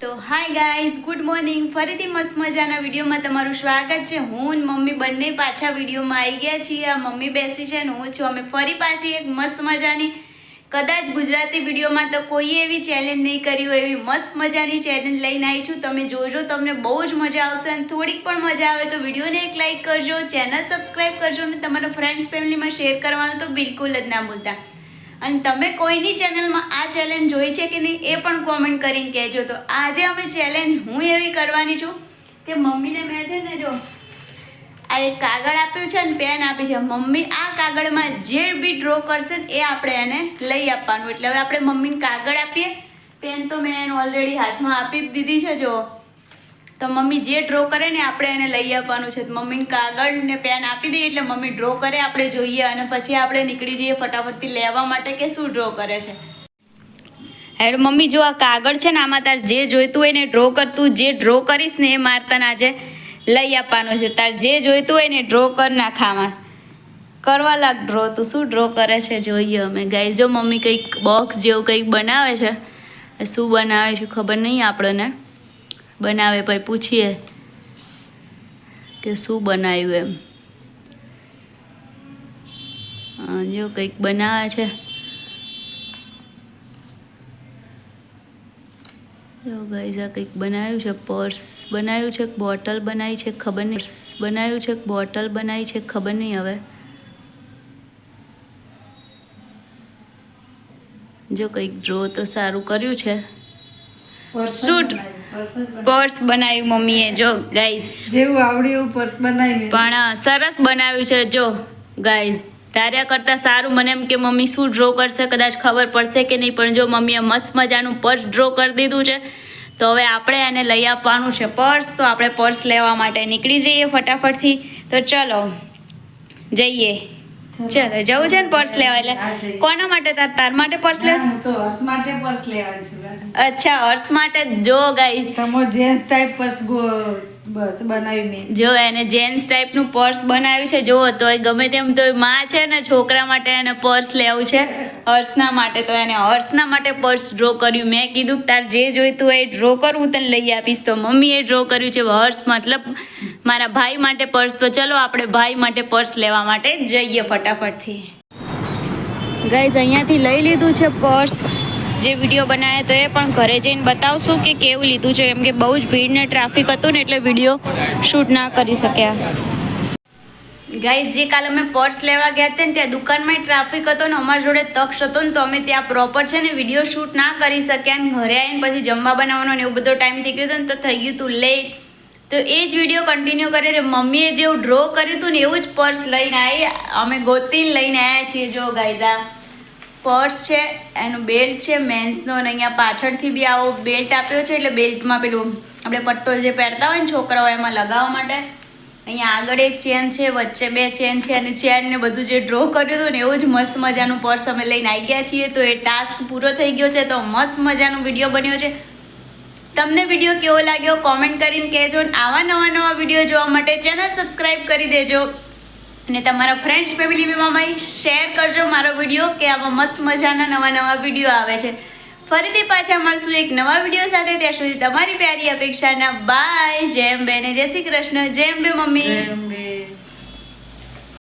તો hi guys, good morning. ફરીથી મસ્ત મજાના વિડીયોમાં તમારું સ્વાગત છે. હું અને મમ્મી બંને પાછા વિડીયોમાં આવી ગયા છીએ. આ મમ્મી બેસી છે ને હું છું. અમે ફરી પાછી એક મસ્ત મજાની, કદાચ ગુજરાતી વિડીયોમાં તો કોઈએ એવી ચેલેન્જ નહીં કરી હોય એવી મસ્ત મજાની ચેલેન્જ લઈને આવી છું. તમે જોજો, તમને બહુ જ મજા આવશે. અને થોડીક પણ મજા આવે તો વિડીયોને એક લાઇક કરજો, ચેનલ સબસ્ક્રાઈબ કરજો અને તમારા ફ્રેન્ડ્સ ફેમિલીમાં શેર કરવાનું તો બિલકુલ જ ના ભૂલતા. અને તમે કોઈની ચેનલમાં આ ચેલેન્જ જોઈ છે કે નહીં એ પણ કોમેન્ટ કરીને કહેજો. તો આજે અમે ચેલેન્જ હું એવી કરવાની છું કે મમ્મીને મેં છે ને જો આ એક કાગળ આપ્યું છે ને પેન આપી છે. મમ્મી આ કાગળમાં જે બી ડ્રો કરશે ને એ આપણે એને લઈ આપવાનું. એટલે હવે આપણે મમ્મીને કાગળ આપીએ. પેન તો મેં એને ઓલરેડી હાથમાં આપી જ દીધી છે. જો તો મમ્મી જે ડ્રો કરે ને આપણે એને લઈ આપવાનું છે. મમ્મીને કાગળ ને પેન આપી દઈએ એટલે મમ્મી ડ્રો કરે, આપણે જોઈએ અને પછી આપણે નીકળી જઈએ ફટાફટથી લેવા માટે કે શું ડ્રો કરે છે. હેડ મમ્મી, જો આ કાગળ છે ને આમાં તાર જે જોઈતું હોય ને ડ્રો કરતું, જે ડ્રો કરીશ ને એ માર તને આજે લઈ આપવાનું છે. તાર જે જોઈતું હોય ને ડ્રો કર નાખામાં. કરવા લાગ ડ્રો. તું શું ડ્રો કરે છે જોઈએ અમે. ગાઈ જો મમ્મી કંઈક બોક્સ જેવું કંઈક બનાવે છે. શું બનાવે છે ખબર નહીં આપણને. બનાવે પછી પૂછીએ કે શું બનાવ્યું એમ. જો કંઈક બનાવે છે. જો ગાઈઝ આ કંઈક બનાવ્યું છે. પર્સ બનાવ્યું છે, બોટલ બનાવી છે, ખબર નહીં. બનાવ્યું છે, બોટલ બનાવી છે, ખબર નહીં હવે. જો કંઈક ડ્રો તો સારું કર્યું છે. શૂટ પર્સ બનાવ્યું મમ્મીએ. જો ગાઈઝ જેવું આવડ્યું એવું પર્સ બનાવી પણ સરસ બનાવ્યું છે. જો ગાઈઝ તાર્યા કરતાં સારું મને એમ કે મમ્મી શું ડ્રો કરશે કદાચ ખબર પડશે કે નહીં. પણ જો મમ્મીએ મસ્ત મજાનું પર્સ ડ્રો કરી દીધું છે. તો હવે આપણે એને લઈ આપવાનું છે પર્સ. તો આપણે પર્સ લેવા માટે નીકળી જઈએ ફટાફટથી. તો ચલો જઈએ. ચલો જવું છે ને પર્સ લેવા. એટલે કોના માટે? તાર માટે પર્સ લે? હું તો હર્ષ માટે પર્સ લેવાની છું. અચ્છા, હર્ષ માટે. જો ગાઈઝ તમો જેન્ટ્સ ટાઈપ પર્સ બસ બનાવી મેં. જો એને જેન્ટ્સ ટાઈપનું પર્સ બનાવ્યું છે. જો તો ગમે તેમ તો માં છે ને છોકરા માટે એને પર્સ લેવું છે હર્ષના માટે. તો એને હર્ષના માટે પર્સ ડ્રો કર્યું. મેં કીધું તાર જે જોઈતું હોય એ ડ્રો કર, હું તને લઈ આપીશ. તો મમ્મીએ ડ્રો કર્યું છે હર્ષ મતલબ મારા ભાઈ માટે પર્સ. તો ચલો આપણે ભાઈ માટે પર્સ લેવા માટે જઈએ ફટાફટથી. ગાઈઝ અહીંયાથી લઈ લીધું છે પર્સ. જે વિડીયો બનાવ્યો તો એ પણ ઘરે જઈને બતાવશું કે કેવું લીધું છે. કેમ કે બહુ જ ભીડ ને ટ્રાફિક હતું ને એટલે વિડીયો શૂટ ના કરી શક્યા. ગાઈઝ જે કાલે અમે પર્સ લેવા ગયા હતા ને ત્યાં દુકાનમાં ટ્રાફિક હતો ને અમારી જોડે તક્ષ હતો ને તો અમે ત્યાં પ્રોપર છે ને વિડીયો શૂટ ના કરી શક્યા. ને ઘરે આવીને પછી જમવા બનાવવાનો ને એવું બધો ટાઈમ થઈ ગયો હતો ને તો થઈ ગયું હતું લેટ. તો એ જ વિડીયો કન્ટિન્યુ કરે છે. મમ્મીએ જેવું ડ્રો કર્યું હતું ને એવું જ પર્સ લઈને આવી. અમે ગોતીને લઈને આવ્યા છીએ. જો ગાઈઝ આ પર્સ છે, એનું બેલ્ટ છે મેન્સનો. અને અહીંયા પાછળથી બી આવો બેલ્ટ આપ્યો છે. એટલે બેલ્ટમાં પેલું આપણે પટ્ટો જે પહેરતા હોય ને છોકરાઓ એમાં લગાવવા માટે. અહીંયા આગળ એક ચેન છે, વચ્ચે બે ચેન છે. અને ચેન ને બધું જે ડ્રો કર્યું હતું ને એવું જ મસ્ત મજાનું પર્સ અમે લઈને આવી ગયા છીએ. તો એ ટાસ્ક પૂરો થઈ ગયો છે. તો મસ્ત મજાનો વિડીયો બન્યો છે. તમને વિડીયો કેવો લાગ્યો કોમેન્ટ કરીને કહેજો. આવા નવા વિડીયો જોવા માટે ચેનલ સબસ્ક્રાઈબ કરી દેજો. અને તમારા ફ્રેન્ડ્સ ફેમિલીમાં શેર કરજો મારો વિડીયો કે આવા મસ્ત મજાના નવા વિડીયો આવે છે. ફરીથી પાછા મળશું એક નવા વિડીયો સાથે. ત્યાં સુધી તમારી પ્યારી અપેક્ષાના બાય. જેમ બેને જય શ્રી કૃષ્ણ. જેમ બે મમ્મી.